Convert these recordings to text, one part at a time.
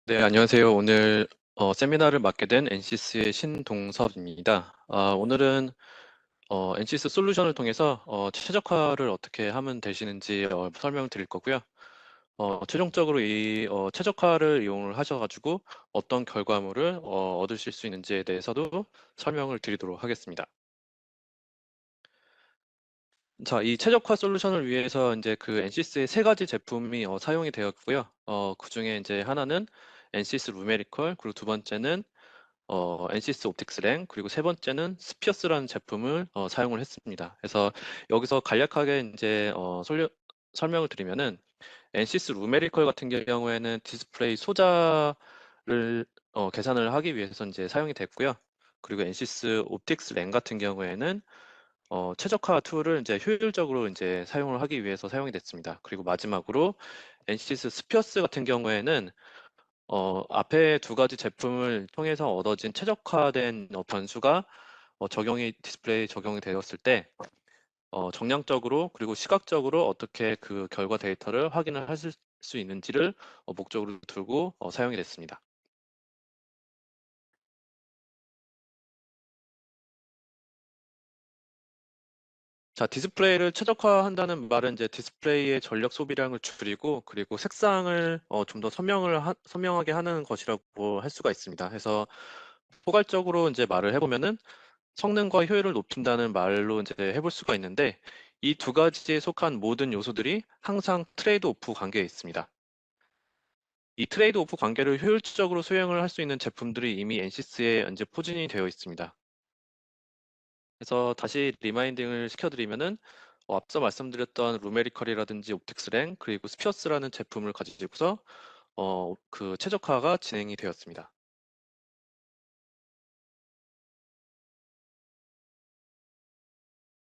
네, 안녕하세요. 오늘 세미나를 맡게 된 NCS의 신동섭입니다. 오늘은 NCS 솔루션을 통해서 최적화를 어떻게 하면 되시는지 설명을 드릴 거고요. 최종적으로 이 최적화를 이용을 하셔가지고 어떤 결과물을 얻으실 수 있는지에 대해서도 설명을 드리도록 하겠습니다. 자, 이 최적화 솔루션을 위해서 이제 그 NCS의 세 가지 제품이 사용이 되었고요. 그 중에 이제 하나는 NCS 루메리컬, 그리고 두 번째는 NCS 옵틱스 랭, 그리고 세 번째는 스피어스라는 제품을 사용을 했습니다. 그래서 여기서 간략하게 이제 설명을 드리면은 NCS 루메리컬 같은 경우에는 디스플레이 소자를 계산을 하기 위해서 이제 사용이 됐고요. 그리고 NCS 옵틱스 랭 같은 경우에는 최적화 툴을 이제 효율적으로 이제 사용을 하기 위해서 사용이 됐습니다. 그리고 마지막으로 NCS 스피어스 같은 경우에는 앞에 두 가지 제품을 통해서 얻어진 최적화된 변수가 디스플레이 적용이 되었을 때 정량적으로 그리고 시각적으로 어떻게 그 결과 데이터를 확인을 하실 수 있는지를 목적으로 두고 사용이 됐습니다. 자, 디스플레이를 최적화한다는 말은 이제 디스플레이의 전력 소비량을 줄이고 그리고 색상을 좀 더 선명하게 하는 것이라고 할 수가 있습니다. 그래서 포괄적으로 이제 말을 해보면은 성능과 효율을 높인다는 말로 이제 해볼 수가 있는데 이 두 가지에 속한 모든 요소들이 항상 트레이드 오프 관계에 있습니다. 이 트레이드 오프 관계를 효율적으로 수행을 할 수 있는 제품들이 이미 NCS에 이제 포진이 되어 있습니다. 그래서 다시 리마인딩을 시켜드리면은 앞서 말씀드렸던 루메리컬이라든지 옵틱스랭 그리고 스피어스라는 제품을 가지고서 그 최적화가 진행이 되었습니다.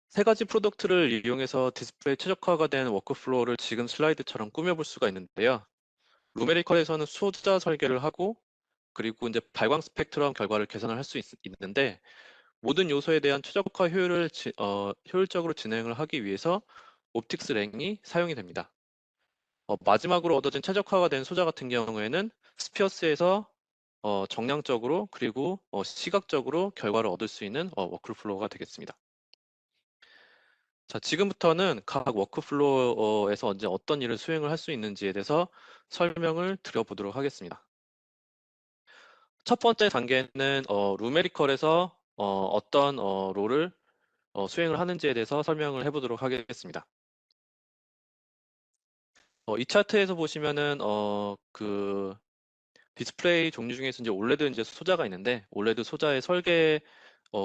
세 가지 프로덕트를 이용해서 디스플레이 최적화가 된 워크플로우를 지금 슬라이드처럼 꾸며볼 수가 있는데요. 루메리컬에서는 소자 설계를 하고 그리고 이제 발광 스펙트럼 결과를 계산을 할 수 있는데 모든 요소에 대한 최적화 효율을 효율적으로 진행을 하기 위해서 옵틱스 랭이 사용이 됩니다. 마지막으로 얻어진 최적화가 된 소자 같은 경우에는 스피어스에서 정량적으로 그리고 시각적으로 결과를 얻을 수 있는 워크플로우가 되겠습니다. 자, 지금부터는 각 워크플로어에서 언제 어떤 일을 수행을 할 수 있는지에 대해서 설명을 드려보도록 하겠습니다. 첫 번째 단계는 루메리컬에서 어떤 롤을 수행을 하는지에 대해서 설명을 해보도록 하겠습니다. 이 차트에서 보시면은 그 디스플레이 종류 중에서 이제 올레드 이제 소자가 있는데 올레드 소자의 설계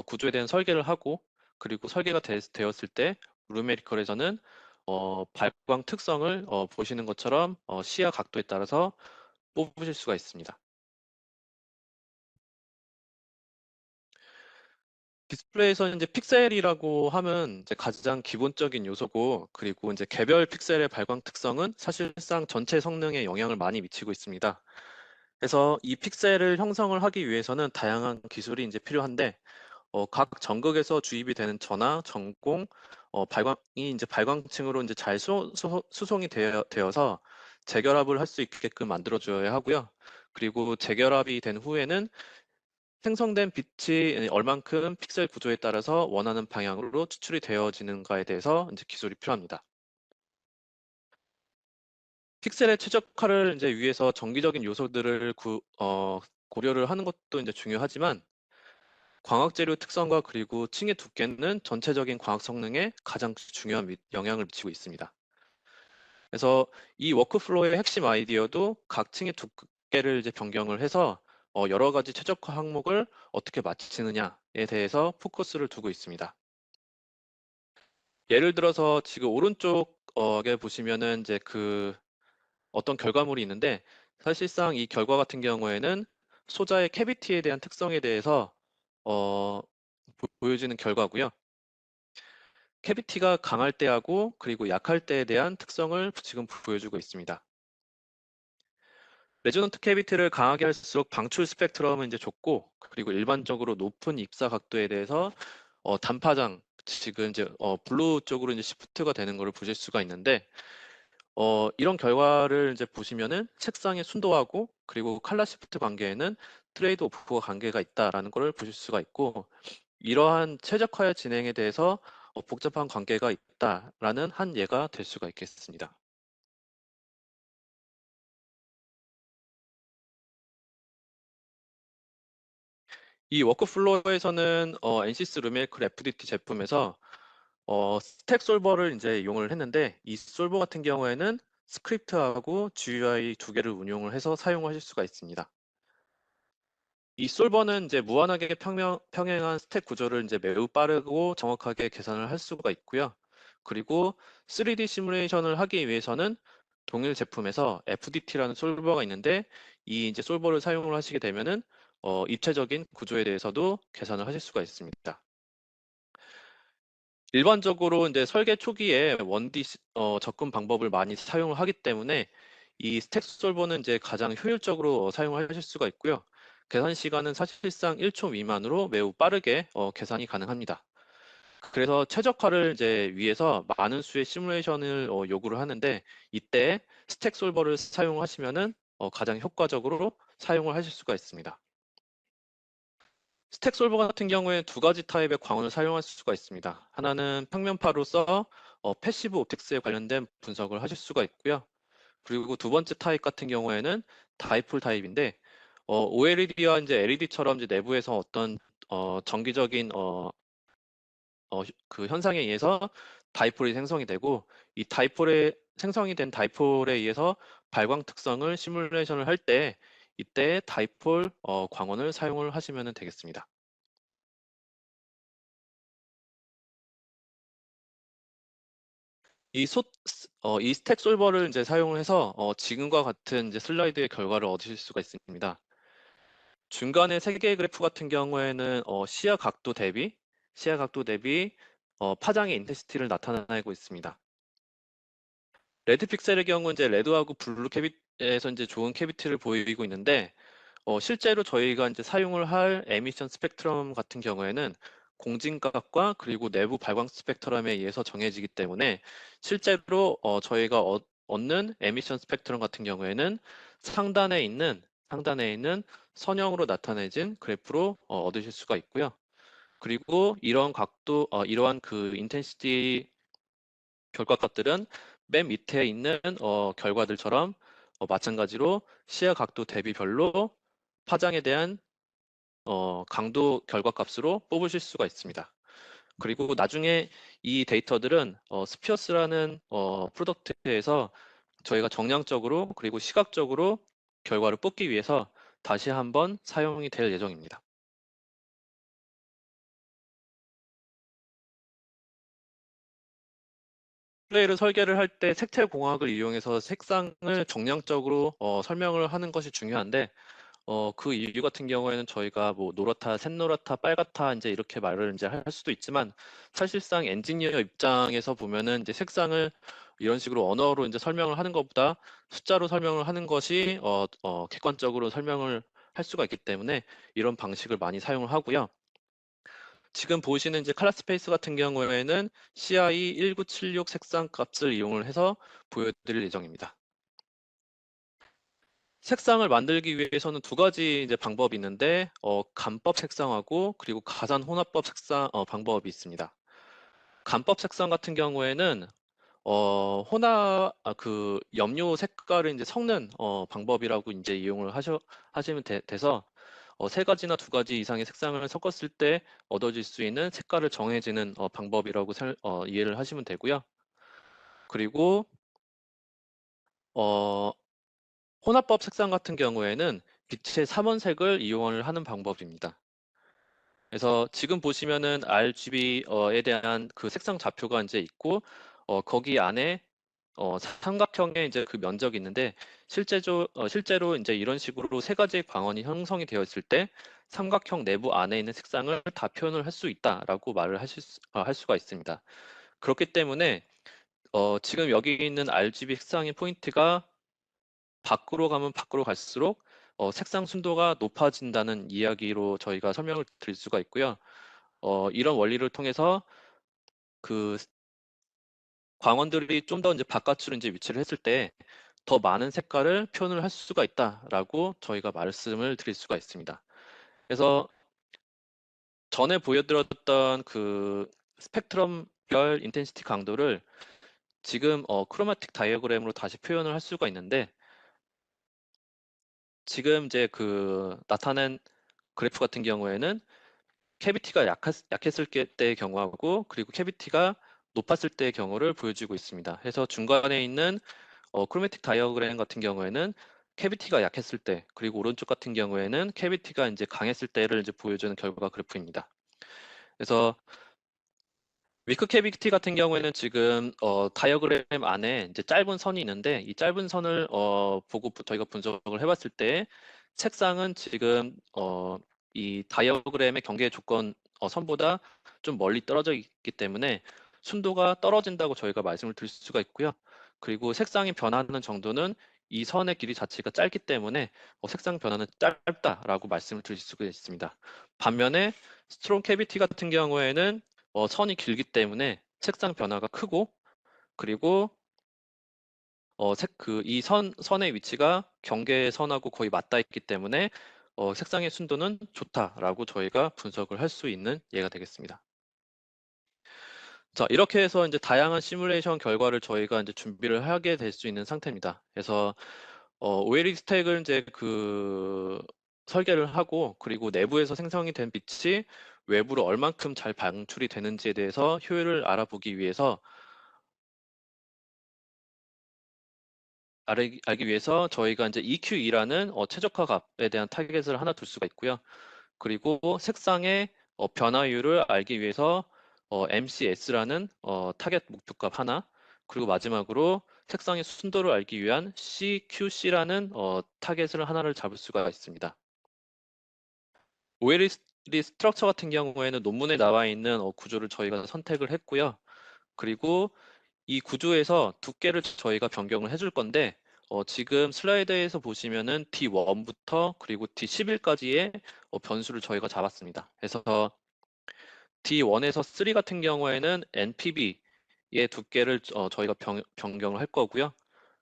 구조에 대한 설계를 하고 그리고 설계가 되었을 때 루메리컬에서는 발광 특성을 보시는 것처럼 시야 각도에 따라서 뽑으실 수가 있습니다. 디스플레이에서 이제 픽셀이라고 하면 이제 가장 기본적인 요소고 그리고 이제 개별 픽셀의 발광 특성은 사실상 전체 성능에 영향을 많이 미치고 있습니다. 그래서 이 픽셀을 형성을 하기 위해서는 다양한 기술이 이제 필요한데 각 전극에서 주입이 되는 전하, 전공, 발광이 이제 발광층으로 이제 잘 수송이 되어서 재결합을 할 수 있게끔 만들어줘야 하고요. 그리고 재결합이 된 후에는 생성된 빛이 얼만큼 픽셀 구조에 따라서 원하는 방향으로 추출이 되어지는가에 대해서 이제 기술이 필요합니다. 픽셀의 최적화를 이제 위해서 정기적인 요소들을 고려를 하는 것도 이제 중요하지만 광학 재료 특성과 그리고 층의 두께는 전체적인 광학 성능에 가장 중요한 영향을 미치고 있습니다. 그래서 이 워크플로우의 핵심 아이디어도 각 층의 두께를 이제 변경을 해서 여러 가지 최적화 항목을 어떻게 맞추느냐에 대해서 포커스를 두고 있습니다. 예를 들어서 지금 오른쪽에 보시면은 이제 그 어떤 결과물이 있는데 사실상 이 결과 같은 경우에는 소자의 캐비티에 대한 특성에 대해서 어, 보여지는 결과고요. 캐비티가 강할 때하고 그리고 약할 때에 대한 특성을 지금 보여주고 있습니다. 레조넌트 캐비티를 강하게 할수록 방출 스펙트럼은 이제 좁고 그리고 일반적으로 높은 입사 각도에 대해서 단파장 지금 이제 블루 쪽으로 이제 시프트가 되는 것을 보실 수가 있는데 이런 결과를 이제 보시면은 색상의 순도하고 그리고 컬러 시프트 관계에는 트레이드 오프 관계가 있다라는 것을 보실 수가 있고, 이러한 최적화의 진행에 대해서 복잡한 관계가 있다라는 한 예가 될 수가 있겠습니다. 이 워크플로우에서는 NCS 루메이클 FDT 제품에서 스택 솔버를 이제 이용을 했는데, 이 솔버 같은 경우에는 스크립트하고 GUI 두 개를 운용을 해서 사용하실 수가 있습니다. 이 솔버는 이제 무한하게 평행한 스택 구조를 이제 매우 빠르고 정확하게 계산을 할 수가 있고요. 그리고 3D 시뮬레이션을 하기 위해서는 동일 제품에서 FDT라는 솔버가 있는데, 이 이제 솔버를 사용을 하시게 되면은 입체적인 구조에 대해서도 계산을 하실 수가 있습니다. 일반적으로 이제 설계 초기에 1D 접근 방법을 많이 사용을 하기 때문에 이 스택 솔버는 이제 가장 효율적으로 사용하실 수가 있고요. 계산 시간은 사실상 1초 미만으로 매우 빠르게 계산이 가능합니다. 그래서 최적화를 이제 위해서 많은 수의 시뮬레이션을 요구를 하는데, 이때 스택 솔버를 사용하시면은 가장 효과적으로 사용을 하실 수가 있습니다. 스택 솔버 같은 경우에 두 가지 타입의 광원을 사용할 수가 있습니다. 하나는 평면파로서 패시브 옵틱스에 관련된 분석을 하실 수가 있고요. 그리고 두 번째 타입 같은 경우에는 다이폴 타입인데, OLED와 이제 LED처럼 이제 내부에서 어떤 정기적인 그 현상에 의해서 다이폴이 생성이 되고, 이 다이폴에 생성이 된 다이폴에 의해서 발광 특성을 시뮬레이션을 할 때, 이때 다이폴 광원을 사용을 하시면 되겠습니다. 이 스택 솔버를 이제 사용을 해서 지금과 같은 이제 슬라이드의 결과를 얻으실 수가 있습니다. 중간에 세 개의 그래프 같은 경우에는 시야 각도 대비 파장의 인텐시티를 나타내고 있습니다. 레드 픽셀의 경우 이제 레드하고 블루 캐빗에서 이제 좋은 캐비티를 보이고 있는데, 실제로 저희가 이제 사용을 할 에미션 스펙트럼 같은 경우에는 공진각과 그리고 내부 발광 스펙트럼에 의해서 정해지기 때문에, 실제로 저희가 얻는 에미션 스펙트럼 같은 경우에는 상단에 있는 선형으로 나타내진 그래프로 얻으실 수가 있고요. 그리고 이러한 그 인텐시티 결과값들은 맨 밑에 있는 결과들처럼 마찬가지로 시야 각도 대비별로 파장에 대한 강도 결과값으로 뽑으실 수가 있습니다. 그리고 나중에 이 데이터들은 스피어스라는 프로덕트에서 저희가 정량적으로 그리고 시각적으로 결과를 뽑기 위해서 다시 한번 사용이 될 예정입니다. 플레이를 설계를 할 때 색채 공학을 이용해서 색상을 정량적으로 설명을 하는 것이 중요한데, 그 이유 같은 경우에는 저희가 뭐 노랗다, 샛노랗다, 빨갛다 이제 이렇게 말을 이제 할 수도 있지만, 사실상 엔지니어 입장에서 보면은 이제 색상을 이런 식으로 언어로 이제 설명을 하는 것보다 숫자로 설명을 하는 것이 객관적으로 설명을 할 수가 있기 때문에 이런 방식을 많이 사용을 하고요. 지금 보시는 이제 칼라 스페이스 같은 경우에는 CI 1976 색상 값을 이용을 해서 보여드릴 예정입니다. 색상을 만들기 위해서는 두 가지 이제 방법이 있는데, 간법 색상하고 그리고 가산 혼합법 색상 방법이 있습니다. 간법 색상 같은 경우에는 그 염료 색깔을 이제 섞는 방법이라고 이제 이용을 하시면 돼서 세 가지나 두 가지 이상의 색상을 섞었을 때 얻어질 수 있는 색깔을 정해지는 방법이라고 이해를 하시면 되고요. 그리고 어, 혼합법 색상 같은 경우에는 빛의 삼원색을 이용을 하는 방법입니다. 그래서 지금 보시면은 RGB에 대한 그 색상 좌표가 이제 있고, 거기 안에 삼각형의 이제 그 면적이 있는데, 실제로 이제 이런 식으로 세 가지의 광원이 형성이 되어 있을 때 삼각형 내부 안에 있는 색상을 다 표현을 할 수 있다라고 말을 할 수가 있습니다. 그렇기 때문에 지금 여기 있는 RGB 색상의 포인트가 밖으로 가면 밖으로 갈수록 색상 순도가 높아진다는 이야기로 저희가 설명을 드릴 수가 있고요. 이런 원리를 통해서 그 광원들이 좀 더 이제 바깥으로 이제 위치를 했을 때 더 많은 색깔을 표현을 할 수가 있다라고 저희가 말씀을 드릴 수가 있습니다. 그래서 전에 보여드렸던 그 스펙트럼별 인텐시티 강도를 지금 크로마틱 다이어그램으로 다시 표현을 할 수가 있는데, 지금 이제 그 나타낸 그래프 같은 경우에는 캐비티가 약했을 때의 경우하고, 그리고 캐비티가 높았을 때의 경우를 보여주고 있습니다. 그래서 중간에 있는 크로매틱 다이어그램 같은 경우에는 캐비티가 약했을 때, 그리고 오른쪽 같은 경우에는 캐비티가 이제 강했을 때를 이제 보여주는 결과 그래프입니다. 그래서 위크 캐비티 같은 경우에는 지금 다이어그램 안에 이제 짧은 선이 있는데, 이 짧은 선을 보고 저희가 분석을 해봤을 때 색상은 지금 이 다이어그램의 경계 조건 선보다 좀 멀리 떨어져 있기 때문에 순도가 떨어진다고 저희가 말씀을 드릴 수가 있고요. 그리고 색상이 변하는 정도는 이 선의 길이 자체가 짧기 때문에 색상 변화는 짧다라고 말씀을 드릴 수가 있습니다. 반면에 스트롱 캐비티 같은 경우에는 선이 길기 때문에 색상 변화가 크고, 그리고 이 선의 위치가 경계선하고 거의 맞닿아 있기 때문에 색상의 순도는 좋다라고 저희가 분석을 할 수 있는 예가 되겠습니다. 자, 이렇게 해서 이제 다양한 시뮬레이션 결과를 저희가 이제 준비를 하게 될 수 있는 상태입니다. 그래서 OLE 스택을 이제 설계를 하고, 그리고 내부에서 생성이 된 빛이 외부로 얼만큼 잘 방출이 되는지에 대해서 효율을 알아보기 위해서 알기 위해서 저희가 이제 EQE라는 최적화 값에 대한 타겟을 하나 둘 수가 있고요. 그리고 색상의 변화율을 알기 위해서 MCS라는 타겟 목표값 하나, 그리고 마지막으로 색상의 순도를 알기 위한 CQC라는 타겟을 하나를 잡을 수가 있습니다. OLE 스트럭처 같은 경우에는 논문에 나와 있는 구조를 저희가 선택을 했고요. 그리고 이 구조에서 두께를 저희가 변경을 해줄 건데, 지금 슬라이드에서 보시면은 D1부터 그리고 D11까지의 변수를 저희가 잡았습니다. 그래서 D1에서 3 같은 경우에는 NPB의 두께를 저희가 변경을 할 거고요.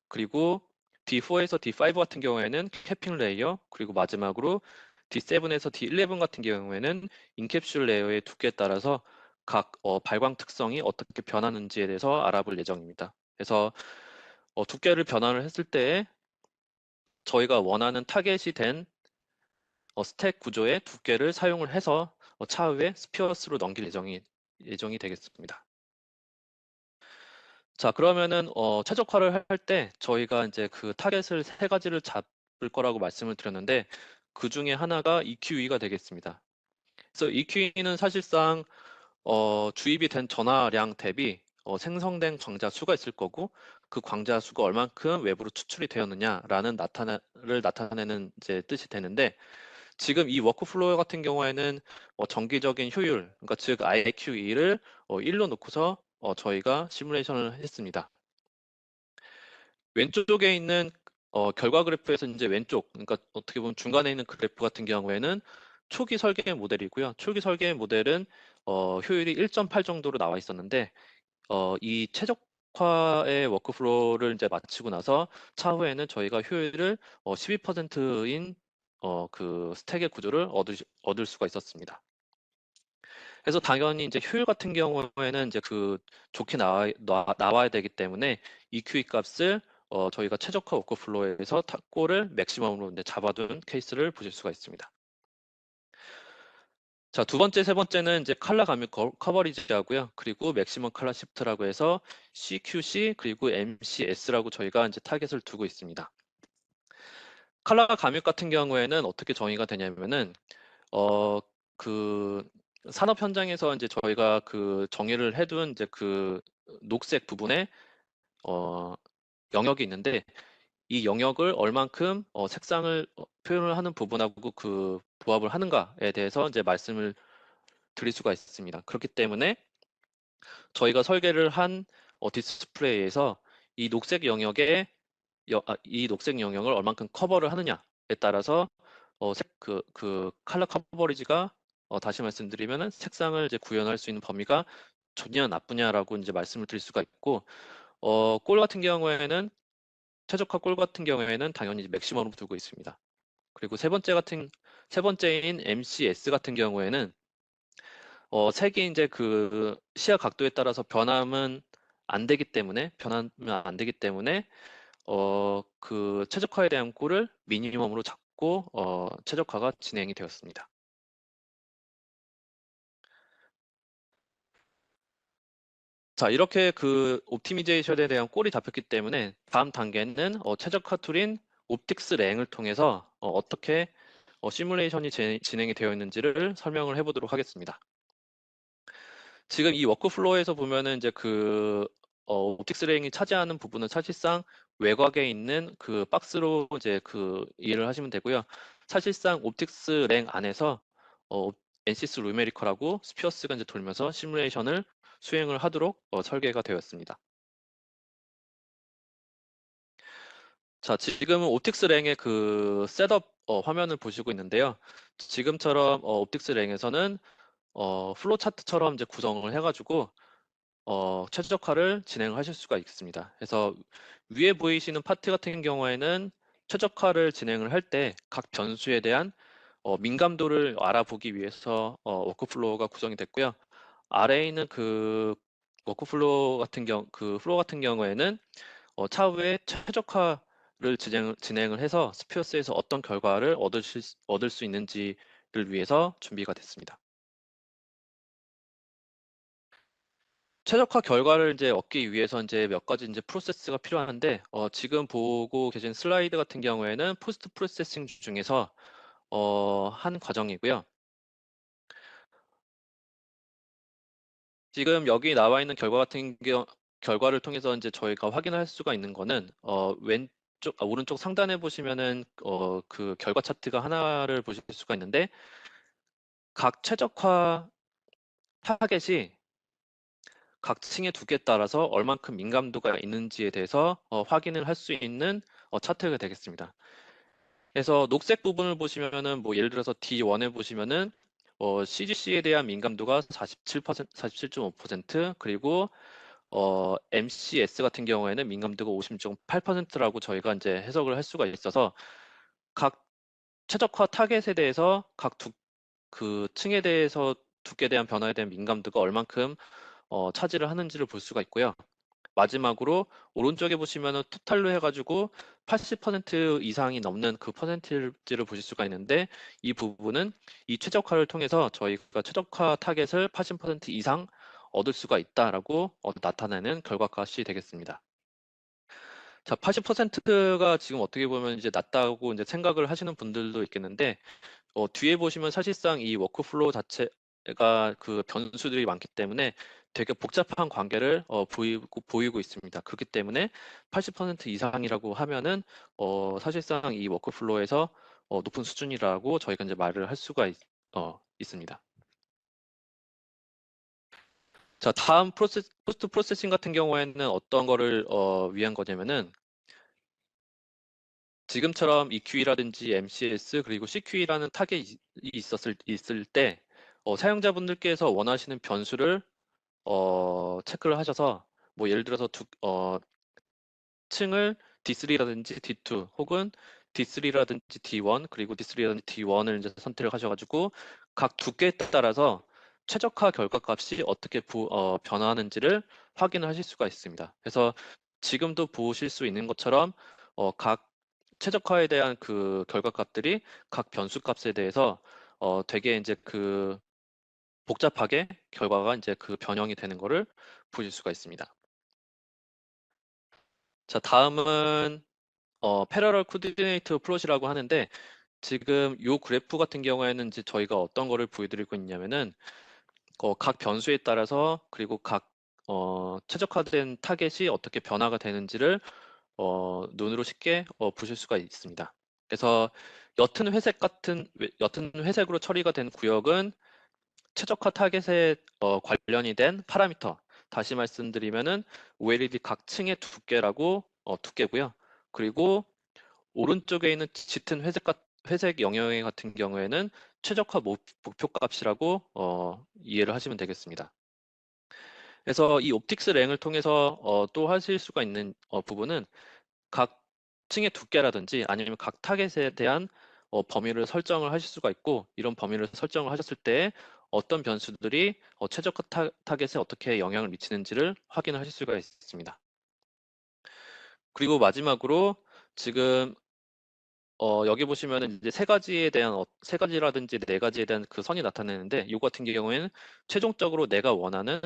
그리고 D4에서 D5 같은 경우에는 캐핑 레이어, 그리고 마지막으로 D7에서 D11 같은 경우에는 인캡슐 레이어의 두께에 따라서 각 발광 특성이 어떻게 변하는지에 대해서 알아볼 예정입니다. 그래서 두께를 변환을 했을 때 저희가 원하는 타겟이 된 스택 구조의 두께를 사용을 해서 차후에 스피어스로 넘길 예정이 되겠습니다. 자, 그러면은 최적화를 할 때 저희가 이제 그 타겟을 세 가지를 잡을 거라고 말씀을 드렸는데, 그 중에 하나가 EQE가 되겠습니다. 그래서 EQE는 사실상 주입이 된 전하량 대비 생성된 광자 수가 있을 거고, 그 광자 수가 얼만큼 외부로 추출이 되었느냐라는 나타내는 이제 뜻이 되는데, 지금 이 워크플로우 같은 경우에는 정기적인 효율, 그러니까 즉 IQE를 1로 놓고서 저희가 시뮬레이션을 했습니다. 왼쪽에 있는 결과 그래프에서 이제 왼쪽, 그러니까 어떻게 보면 중간에 있는 그래프 같은 경우에는 초기 설계 모델이고요. 초기 설계 모델은 효율이 1.8 정도로 나와 있었는데, 이 최적화의 워크플로우를 이제 마치고 나서 차후에는 저희가 효율을 12%인 그 스택의 구조를 얻을 수가 있었습니다. 그래서 당연히 이제 효율 같은 경우에는 이제 좋게 나와야 되기 때문에 EQE 값을 저희가 최적화 워크플로우에서 골을 맥시멈으로 이제 잡아둔 케이스를 보실 수가 있습니다. 자, 두 번째, 세 번째는 이제 칼라 감입 커버리지하고요. 그리고 맥시멈 칼라 시프트라고 해서 CQC 그리고 MCS라고 저희가 이제 타겟을 두고 있습니다. 칼라 감입 같은 경우에는 어떻게 정의가 되냐면은 어, 그 산업 현장에서 이제 저희가 정의를 해둔 이제 녹색 부분에 영역이 있는데, 이 영역을 얼만큼 색상을 표현을 하는 부분하고 부합을 하는가에 대해서 이제 말씀을 드릴 수가 있습니다. 그렇기 때문에 저희가 설계를 한 디스플레이에서 이 녹색 영역에 이 녹색 영역을 얼만큼 커버를 하느냐에 따라서 컬러 커버리지가 다시 말씀드리면은 색상을 이제 구현할 수 있는 범위가 좋냐 나쁘냐라고 이제 말씀을 드릴 수가 있고, 골 같은 경우에는 최적화 골 같은 경우에는 당연히 맥시멈으로 두고 있습니다. 그리고 세 번째인 MCS 같은 경우에는 색이 이제 그 시야 각도에 따라서 변하면 안 되기 때문에 그 최적화에 대한 골을 미니멈으로 잡고 최적화가 진행이 되었습니다. 자, 이렇게 그 옵티미제이션에 대한 골이 잡혔기 때문에 다음 단계는 최적화 툴인 옵틱스 랭을 통해서 어떻게 시뮬레이션이 진행이 되어 있는지를 설명을 해보도록 하겠습니다. 지금 이 워크플로우에서 보면은 이제 그 옵틱스 랭이 차지하는 부분은 사실상 외곽에 있는 그 박스로 이제 그 이해를 하시면 되고요. 사실상 옵틱스 랭 안에서 어, NCS 루메리컬하고 스피어스가 이제 돌면서 시뮬레이션을 수행을 하도록 설계가 되었습니다. 자, 지금은 옵틱스 랭의 그 셋업 화면을 보시고 있는데요. 지금처럼 옵틱스 랭에서는 플로 차트처럼 이제 구성을 해가지고 최적화를 진행하실 수가 있습니다. 그래서 위에 보이시는 파트 같은 경우에는 최적화를 진행을 할 때 각 변수에 대한 민감도를 알아보기 위해서 워크플로우가 구성이 됐고요. 아래에 있는 그 플로우 같은 경우에는 차후에 최적화를 진행을 해서 스피어스에서 어떤 결과를 얻을 수 있는지를 위해서 준비가 됐습니다. 최적화 결과를 이제 얻기 위해서 이제 몇 가지 이제 프로세스가 필요한데, 지금 보고 계신 슬라이드 같은 경우에는 포스트 프로세싱 중에서 한 과정이고요. 지금 여기 나와 있는 결과를 통해서 이제 저희가 확인할 수가 있는 거는 오른쪽 상단에 보시면은 그 결과 차트가 하나를 보실 수가 있는데, 각 최적화 타겟이 각 층의 두께에 따라서 얼만큼 민감도가 있는지에 대해서 확인을 할 수 있는 차트가 되겠습니다. 그래서 녹색 부분을 보시면은 뭐 예를 들어서 D1에 보시면은 CGC에 대한 민감도가 47%, 47.5%, 그리고 MCS 같은 경우에는 민감도가 50.8%라고 저희가 이제 해석을 할 수가 있어서 각 최적화 타겟에 대해서 그 층에 대해서 두께에 대한 변화에 대한 민감도가 얼만큼 차지를 하는지를 볼 수가 있고요. 마지막으로 오른쪽에 보시면은 토탈로 해가지고 80% 이상이 넘는 그 퍼센티지를 보실 수가 있는데, 이 부분은 이 최적화를 통해서 저희가 최적화 타겟을 80% 이상 얻을 수가 있다라고 나타내는 결과값이 되겠습니다. 자, 80%가 지금 어떻게 보면 이제 낮다고 이제 생각을 하시는 분들도 있겠는데, 뒤에 보시면 사실상 이 워크플로우 자체가 그 변수들이 많기 때문에 되게 복잡한 관계를 보이고 있습니다. 그렇기 때문에 80% 이상이라고 하면은 사실상 이 워크플로우에서 높은 수준이라고 저희가 이제 말을 할 수가 있습니다. 자, 다음 포스트 프로세싱 같은 경우에는 어떤 거를 위한 거냐면은, 지금처럼 EQ라든지 MCS 그리고 CQ라는 타겟이 있을 때 사용자분들께서 원하시는 변수를 체크를 하셔서 뭐 예를 들어서 층을 D3라든지 D2 혹은 D3라든지 D1 그리고 D3라든지 D1을 이제 선택을 하셔가지고 각 두께에 따라서 최적화 결과값이 어떻게 변화하는지를 확인을 하실 수가 있습니다. 그래서 지금도 보실 수 있는 것처럼 각 최적화에 대한 그 결과값들이 각 변수값에 대해서 되게 이제 그 복잡하게 결과가 이제 그 변형이 되는 거를 보실 수가 있습니다. 자, 다음은 패러럴 코디네이터 플롯이라고 하는데, 지금 이 그래프 같은 경우에는 이제 저희가 어떤 거를 보여드리고 있냐면은 각 변수에 따라서 그리고 각 최적화된 타겟이 어떻게 변화가 되는지를 눈으로 쉽게 보실 수가 있습니다. 그래서 옅은 회색으로 처리가 된 구역은 최적화 타겟에 관련이 된 파라미터. 다시 말씀드리면은 OLED 각 층의 두께고요. 그리고 오른쪽에 있는 짙은 회색 영역의 같은 경우에는 최적화 목표 값이라고 이해를 하시면 되겠습니다. 그래서 이 옵틱스 랭을 통해서 또 하실 수가 있는 부분은 각 층의 두께라든지 아니면 각 타겟에 대한 범위를 설정을 하실 수가 있고, 이런 범위를 설정을 하셨을 때 어떤 변수들이 최적화 타겟에 어떻게 영향을 미치는지를 확인을 하실 수가 있습니다. 그리고 마지막으로 지금 여기 보시면은 이제 세 가지에 대한 세 가지라든지 네 가지에 대한 그 선이 나타내는데, 이거 같은 경우에는 최종적으로 내가 원하는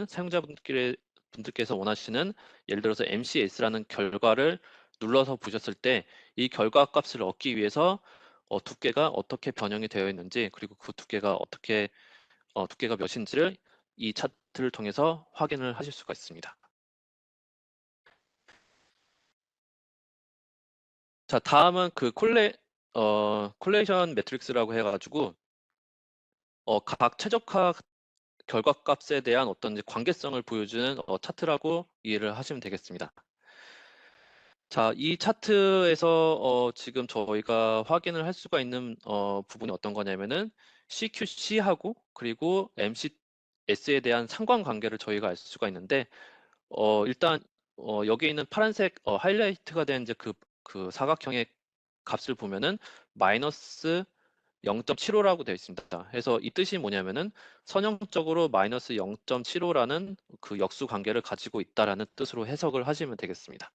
분들께서 원하시는, 예를 들어서 MCS라는 결과를 눌러서 보셨을 때 이 결과 값을 얻기 위해서 두께가 어떻게 변형이 되어 있는지, 그리고 그 두께가 두께가 몇인지를 이 차트를 통해서 확인을 하실 수가 있습니다. 자, 다음은 그 콜레이션 매트릭스라고 해가지고 각 최적화 결과값에 대한 어떤 이제 관계성을 보여주는 차트라고 이해를 하시면 되겠습니다. 자, 이 차트에서 지금 저희가 확인을 할 수가 있는 부분이 어떤 거냐면은 CQC하고 그리고 MCS에 대한 상관관계를 저희가 알 수가 있는데, 일단 여기에 있는 파란색 하이라이트가 된 이제 그 사각형의 값을 보면은 마이너스 0.75라고 되어 있습니다. 그래서 이 뜻이 뭐냐면은 선형적으로 마이너스 0.75라는 그 역수 관계를 가지고 있다라는 뜻으로 해석을 하시면 되겠습니다.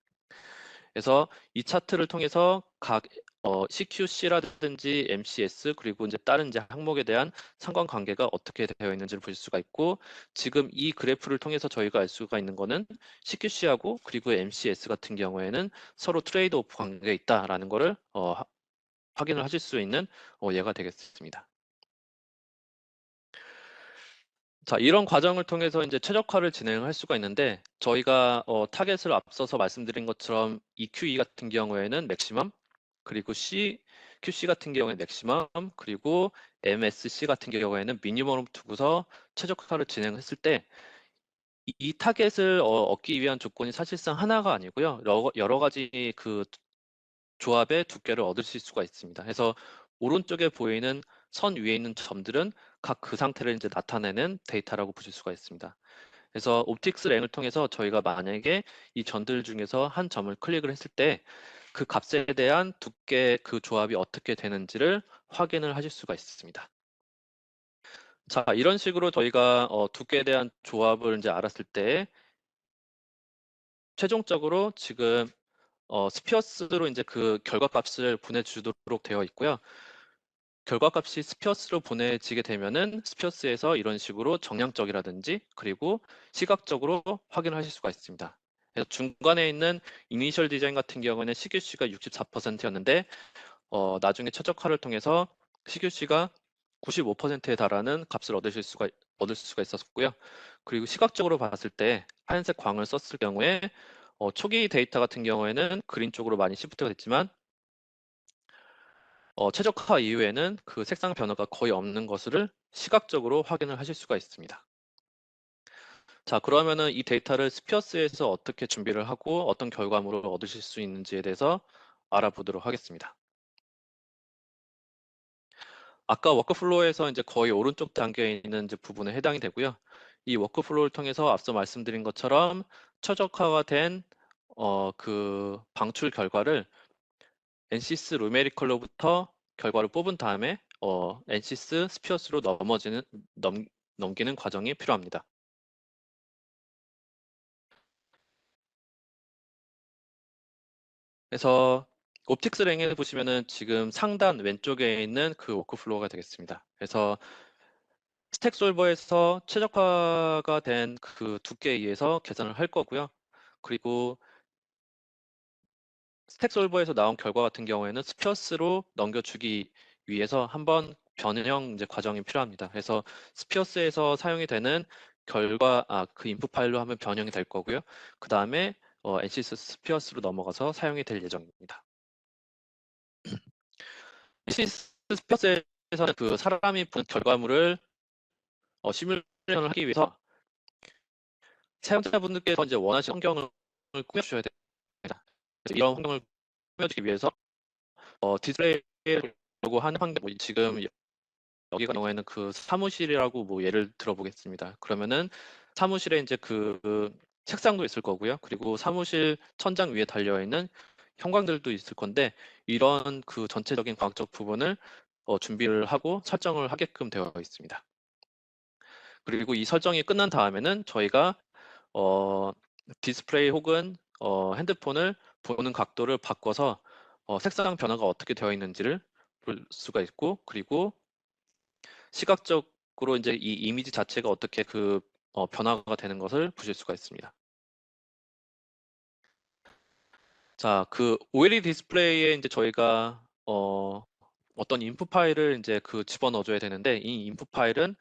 그래서 이 차트를 통해서 각 CQC라든지 MCS 그리고 이제 다른 이제 항목에 대한 상관관계가 어떻게 되어 있는지를 보실 수가 있고, 지금 이 그래프를 통해서 저희가 알 수가 있는 거는 CQC하고 그리고 MCS 같은 경우에는 서로 트레이드 오프 관계가 있다라는 거를 확인을 하실 수 있는 예가 되겠습니다. 자, 이런 과정을 통해서 이제 최적화를 진행할 수가 있는데, 저희가 타겟을 앞서서 말씀드린 것처럼 EQE 같은 경우에는 맥시멈, 그리고 QC 같은 경우에는 맥시멈, 그리고 MSC 같은 경우에는 미니멈을 두고서 최적화를 진행했을 때 이 타겟을 얻기 위한 조건이 사실상 하나가 아니고요. 여러 가지 그 조합의 두께를 얻으실 수가 있습니다. 그래서 오른쪽에 보이는 선 위에 있는 점들은 각 그 상태를 이제 나타내는 데이터라고 보실 수가 있습니다. 그래서 옵틱스 랭을 통해서 저희가 만약에 이 점들 중에서 한 점을 클릭을 했을 때 그 값에 대한 두께 그 조합이 어떻게 되는지를 확인을 하실 수가 있습니다. 자, 이런 식으로 저희가 두께에 대한 조합을 이제 알았을 때 최종적으로 지금 스피어스로 이제 그 결과값을 보내주도록 되어 있고요. 결과값이 스피어스로 보내지게 되면은 스피어스에서 이런 식으로 정량적이라든지 그리고 시각적으로 확인하실 수가 있습니다. 그래서 중간에 있는 이니셜 디자인 같은 경우에는 CQC가 64%였는데 나중에 최적화를 통해서 CQC가 95%에 달하는 값을 얻을 수가 있었고요. 그리고 시각적으로 봤을 때 하얀색 광을 썼을 경우에 초기 데이터 같은 경우에는 그린 쪽으로 많이 시프트가 됐지만 최적화 이후에는 그 색상 변화가 거의 없는 것을 시각적으로 확인을 하실 수가 있습니다. 자, 그러면은 이 데이터를 스피어스에서 어떻게 준비를 하고 어떤 결과물을 얻으실 수 있는지에 대해서 알아보도록 하겠습니다. 아까 워크플로우에서 이제 거의 오른쪽 단계에 있는 이제 부분에 해당이 되고요. 이 워크플로우를 통해서 앞서 말씀드린 것처럼 최적화가 된 그 방출 결과를 NCS 루메리컬로부터 결과를 뽑은 다음에 NCS 스피어스로 넘기는 과정이 필요합니다. 그래서 옵틱스 랭에 보시면은 지금 상단 왼쪽에 있는 그 워크플로우가 되겠습니다. 그래서 스택 솔버에서 최적화가 된 그 두께에 의해서 계산을 할 거고요. 그리고 스택 솔버에서 나온 결과 같은 경우에는 스피어스로 넘겨주기 위해서 한번 변형 이제 과정이 필요합니다. 그래서 스피어스에서 사용이 되는 그 인풋 파일로 하면 변형이 될 거고요. 그 다음에 NCS 스피어스로 넘어가서 사용이 될 예정입니다. NCS 스피어스에서는 그 사람이 본 결과물을 시뮬레이션을 하기 위해서 사용자분들께서 이제 원하시는 환경을 꾸며주셔야 됩니다. 그래서 이런 환경을 꾸며주기 위해서 디스플레이를 보려고 하는 환경, 지금 여기 같은 경우에는 그 사무실이라고 뭐 예를 들어보겠습니다. 그러면은 사무실에 이제 그 책상도 있을 거고요. 그리고 사무실 천장 위에 달려있는 형광들도 있을 건데 이런 그 전체적인 광적 부분을 준비를 하고 설정을 하게끔 되어 있습니다. 그리고 이 설정이 끝난 다음에는 저희가 어, 디스플레이 혹은 핸드폰을 보는 각도를 바꿔서 색상 변화가 어떻게 되어 있는지를 볼 수가 있고, 그리고 시각적으로 이제 이 이미지 자체가 어떻게 그 변화가 되는 것을 보실 수가 있습니다. 자, 그 OLED 디스플레이에 이제 저희가 어떤 인풋 파일을 이제 그 집어넣어줘야 되는데 이 인풋 파일은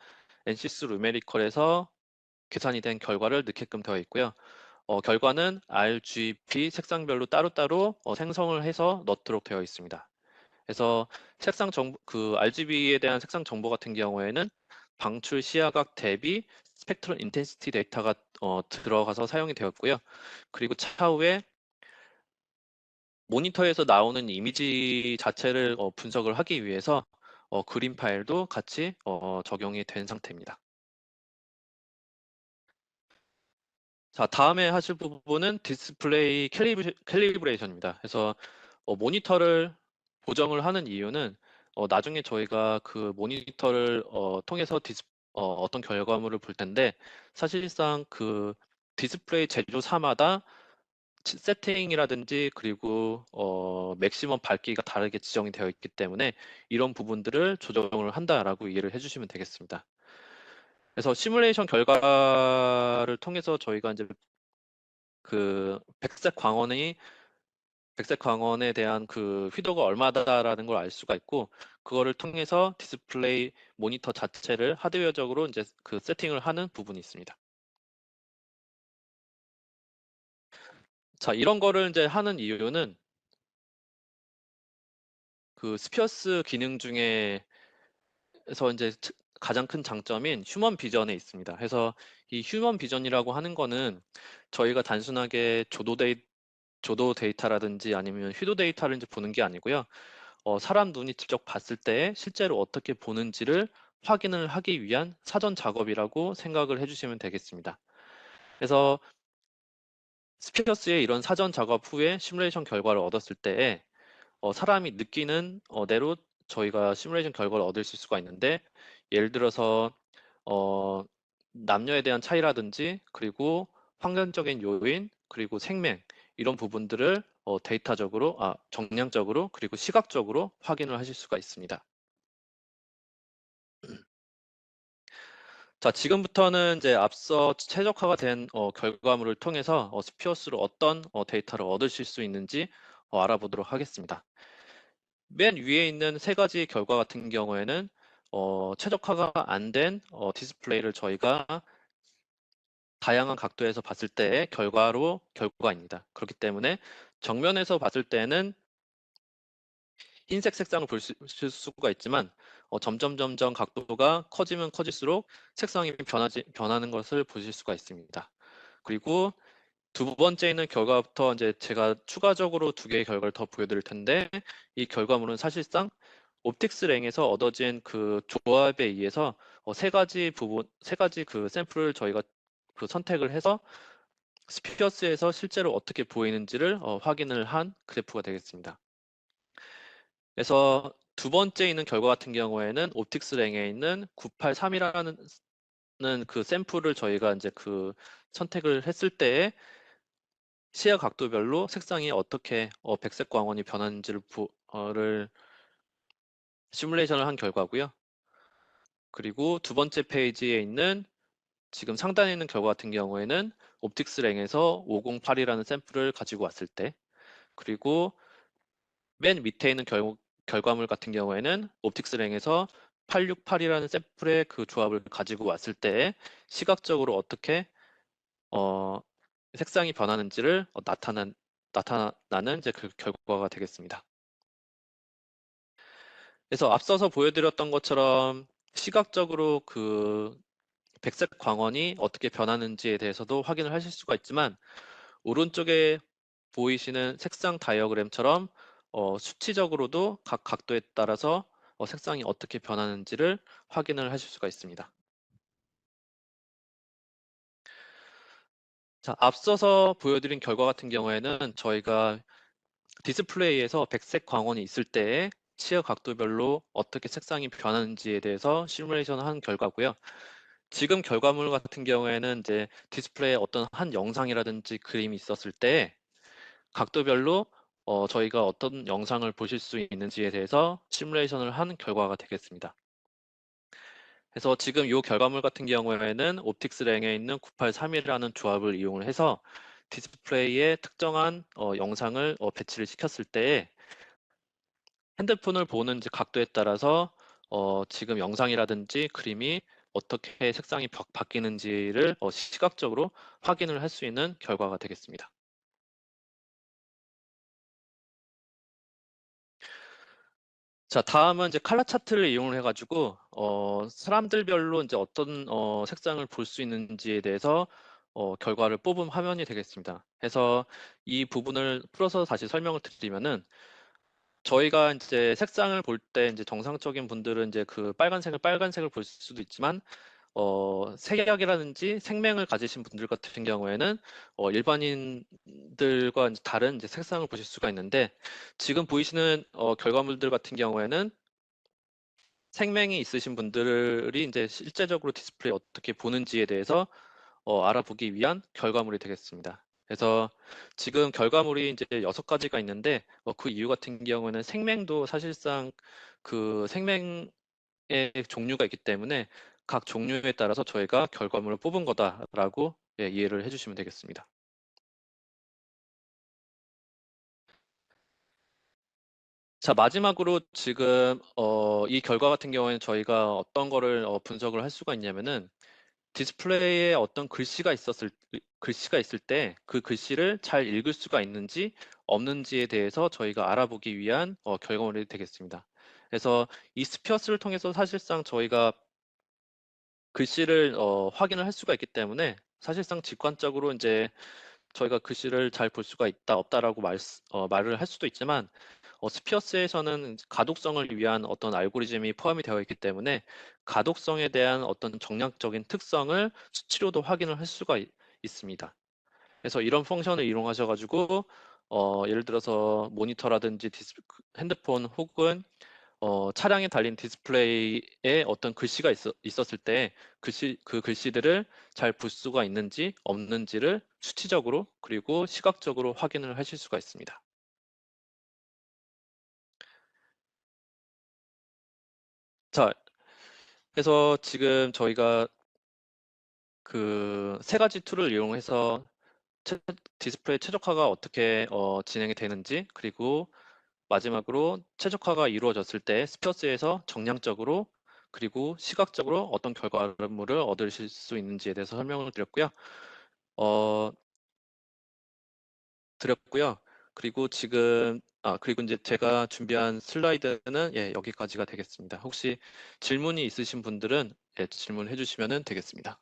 NCS 루메리컬에서 계산이 된 결과를 넣게끔 되어 있고요. 결과는 RGB 색상별로 따로따로 생성을 해서 넣도록 되어 있습니다. 그래서 색상 정보, 그 RGB에 대한 색상 정보 같은 경우에는 방출 시야각 대비 스펙트럴 인텐시티 데이터가 들어가서 사용이 되었고요. 그리고 차후에 모니터에서 나오는 이미지 자체를 분석을 하기 위해서 그림 파일도 같이 적용이 된 상태입니다. 자, 다음에 하실 부분은 디스플레이 캘리브레이션입니다. 그래서 모니터를 보정을 하는 이유는 나중에 저희가 그 모니터를 통해서 어떤 결과물을 볼 텐데 사실상 그 디스플레이 제조사마다 세팅이라든지 그리고 맥시멈 밝기가 다르게 지정이 되어 있기 때문에 이런 부분들을 조정을 한다라고 이해를 해주시면 되겠습니다. 그래서 시뮬레이션 결과를 통해서 저희가 이제 그 백색 광원에 대한 그 휘도가 얼마다라는 걸 알 수가 있고 그거를 통해서 디스플레이 모니터 자체를 하드웨어적으로 이제 그 세팅을 하는 부분이 있습니다. 자, 이런 거를 이제 하는 이유는 그 스피어스 기능 중에서 이제 가장 큰 장점인 휴먼 비전에 있습니다. 그래서 이 휴먼 비전이라고 하는 거는 저희가 단순하게 조도 데이터라든지 아니면 휘도 데이터를 이제 보는 게 아니고요. 사람 눈이 직접 봤을 때 실제로 어떻게 보는지를 확인을 하기 위한 사전 작업이라고 생각을 해주시면 되겠습니다. 그래서 스피어스의 이런 사전 작업 후에 시뮬레이션 결과를 얻었을 때에 사람이 느끼는 대로 저희가 시뮬레이션 결과를 얻을 수가 있는데 예를 들어서 어, 남녀에 대한 차이라든지 그리고 환경적인 요인 그리고 생명 이런 부분들을 데이터적으로 정량적으로 그리고 시각적으로 확인을 하실 수가 있습니다. 자, 지금부터는 이제 앞서 최적화가 된 결과물을 통해서 스피어스로 어떤 데이터를 얻으실 수 있는지 알아보도록 하겠습니다. 맨 위에 있는 세 가지 결과 같은 경우에는 최적화가 안 된 디스플레이를 저희가 다양한 각도에서 봤을 때의 결과입니다. 그렇기 때문에 정면에서 봤을 때는 흰색 색상을 보실 수가 있지만 점점 각도가 커지면 커질수록 색상이 변하는 것을 보실 수가 있습니다. 그리고 두 번째는 결과부터 이제 제가 추가적으로 두 개의 결과를 더 보여드릴 텐데 이 결과물은 사실상 옵틱스랭에서 얻어진 그 조합에 의해서 세 가지 그 샘플을 저희가 그 선택을 해서 스피어스에서 실제로 어떻게 보이는지를 확인을 한 그래프가 되겠습니다. 그래서 두 번째 있는 결과 같은 경우에는 옵틱스랭에 있는 983이라는 그 샘플을 저희가 이제 그 선택을 했을 때에 시야 각도별로 색상이 어떻게 백색 광원이 변하는지를 시뮬레이션을 한 결과고요. 그리고 두 번째 페이지에 있는 지금 상단에 있는 결과 같은 경우에는 옵틱스랭에서 508이라는 샘플을 가지고 왔을 때 그리고 맨 밑에 있는 결과물 같은 경우에는 옵틱스랭에서 868이라는 샘플의 그 조합을 가지고 왔을 때 시각적으로 어떻게 어, 색상이 변하는지를 나타나는 이제 그 결과가 되겠습니다. 그래서 앞서서 보여드렸던 것처럼 시각적으로 그 백색 광원이 어떻게 변하는지에 대해서도 확인을 하실 수가 있지만 오른쪽에 보이시는 색상 다이어그램처럼 수치적으로도 각 각도에 따라서 색상이 어떻게 변하는지를 확인을 하실 수가 있습니다. 자, 앞서서 보여드린 결과 같은 경우에는 저희가 디스플레이에서 백색 광원이 있을 때에 치어 각도별로 어떻게 색상이 변하는지에 대해서 시뮬레이션을 한 결과고요. 지금 결과물 같은 경우에는 이제 디스플레이에 어떤 한 영상이라든지 그림이 있었을 때 각도별로 저희가 어떤 영상을 보실 수 있는지에 대해서 시뮬레이션을 한 결과가 되겠습니다. 그래서 지금 이 결과물 같은 경우에는 옵틱스랭에 있는 983이라는 조합을 이용을 해서 디스플레이에 특정한 영상을 배치를 시켰을 때 핸드폰을 보는 이제 각도에 따라서 지금 영상이라든지 그림이 어떻게 색상이 바뀌는지를 시각적으로 확인을 할 수 있는 결과가 되겠습니다. 자, 다음은 이제 컬러 차트를 이용을 해가지고 사람들별로 이제 어떤 색상을 볼 수 있는지에 대해서 결과를 뽑은 화면이 되겠습니다. 그래서 이 부분을 풀어서 다시 설명을 드리면은 저희가 이제 색상을 볼 때 이제 정상적인 분들은 이제 그 빨간색을 볼 수도 있지만 색약이라든지 생명을 가지신 분들 같은 경우에는 일반인들과 이제 다른 이제 색상을 보실 수가 있는데 지금 보이시는 결과물들 같은 경우에는 생명이 있으신 분들이 이제 실제적으로 디스플레이 어떻게 보는지에 대해서 알아보기 위한 결과물이 되겠습니다. 그래서 지금 결과물이 이제 6가지가 있는데 그 이유 같은 경우는 생명도 사실상 그 생명의 종류가 있기 때문에 각 종류에 따라서 저희가 결과물을 뽑은 거다라고 이해를 해주시면 되겠습니다. 자, 마지막으로 지금 이 결과 같은 경우에는 저희가 어떤 거를 분석을 할 수가 있냐면은 디스플레이에 어떤 글씨가 있을 때 그 글씨를 잘 읽을 수가 있는지 없는지에 대해서 저희가 알아보기 위한 결과물이 되겠습니다. 그래서 이 스피어스를 통해서 사실상 저희가 글씨를 확인을 할 수가 있기 때문에 사실상 직관적으로 이제 저희가 글씨를 잘 볼 수가 있다 없다라고 말을 할 수도 있지만 스피어스에서는 가독성을 위한 어떤 알고리즘이 포함이 되어 있기 때문에 가독성에 대한 어떤 정량적인 특성을 수치로도 확인을 할 수가 있습니다. 그래서 이런 펑션을 이용하셔가지고 예를 들어서 모니터라든지 핸드폰 혹은 차량에 달린 디스플레이에 어떤 글씨가 있었을 때 그 글씨들을 잘 볼 수가 있는지 없는지를 수치적으로 그리고 시각적으로 확인을 하실 수가 있습니다. 자, 그래서 지금 저희가 그 세 가지 툴을 이용해서 디스플레이 최적화가 어떻게 진행이 되는지 그리고 마지막으로 최적화가 이루어졌을 때 스피어스에서 정량적으로 그리고 시각적으로 어떤 결과물을 얻으실 수 있는지에 대해서 설명을 드렸고요. 어, 드렸고요. 그리고 지금 그리고 이제 제가 준비한 슬라이드는 여기까지가 되겠습니다. 혹시 질문이 있으신 분들은 질문해 주시면 되겠습니다.